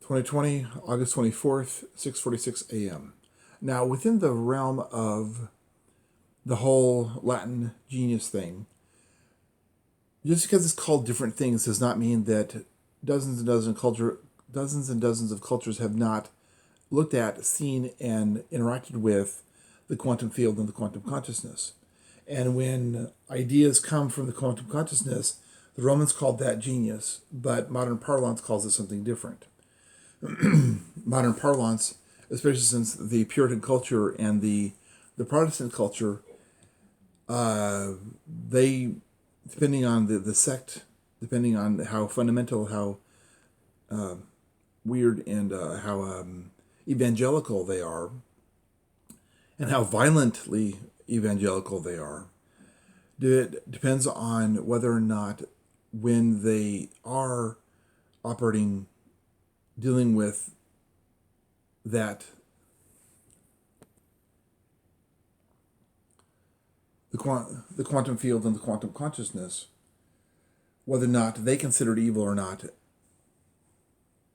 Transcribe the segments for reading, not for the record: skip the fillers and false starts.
2020, August 24th, 6:46 a.m. Now, within the realm of the whole Latin genius thing, just because it's called different things does not mean that dozens and dozens of cultures have not looked at, seen, and interacted with the quantum field and the quantum consciousness. And when ideas come from the quantum consciousness, the Romans called that genius, but modern parlance calls it something different. Modern parlance, especially since the Puritan culture and the Protestant culture, they, depending on the sect, depending on how fundamental, how weird, and how evangelical they are, and how violently evangelical they are, it depends on whether or not, when they are operating, dealing with that, the quantum field and the quantum consciousness, whether or not they consider it evil or not.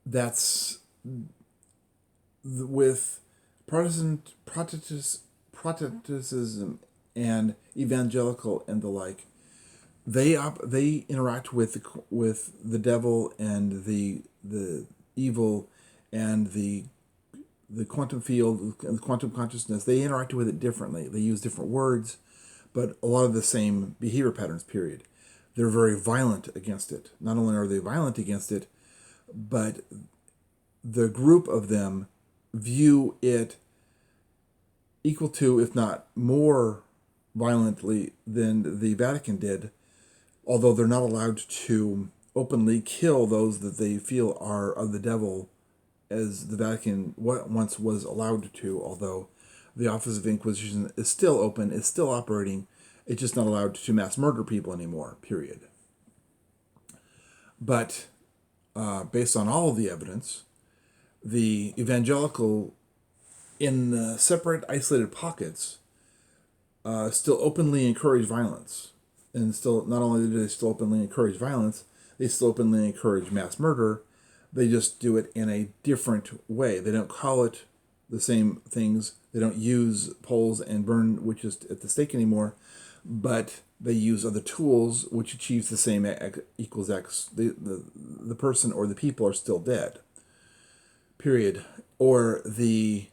That's with Protestantism and evangelical and the like. They interact with the devil and the evil and the quantum field and the quantum consciousness. They interact with it differently. They use different words, but a lot of the same behavior patterns. Period. They're very violent against it. Not only are they violent against it, but the group of them view it equal to, if not more violently than the Vatican did, although they're not allowed to openly kill those that they feel are of the devil, as the Vatican once was allowed to, although the Office of Inquisition is still open, is still operating. It's just not allowed to mass murder people anymore, period. But based on all of the evidence, the evangelical, in separate, isolated pockets, still openly encourage violence. And still, not only do they still openly encourage violence, they still openly encourage mass murder. They just do it in a different way. They don't call it the same things. They don't use poles and burn witches at the stake anymore, but they use other tools which achieves the same equals X. The person or the people are still dead. Period. Or the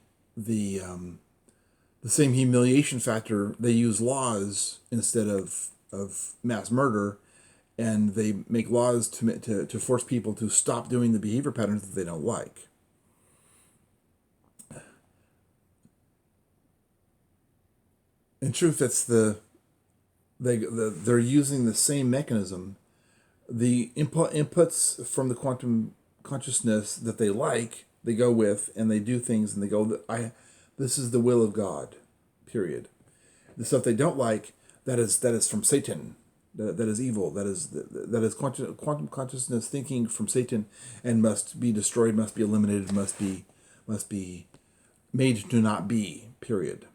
same humiliation factor. They use laws instead of mass murder, and they make laws to force people to stop doing the behavior patterns that they don't like. In truth, they're using the same mechanism. The inputs from the quantum consciousness that they like, they go with, and they do things, and they go, this is the will of God, period. The stuff they don't like, that is from Satan. That is evil. That is quantum consciousness thinking from Satan, and must be destroyed, must be eliminated, must be made to not be, period.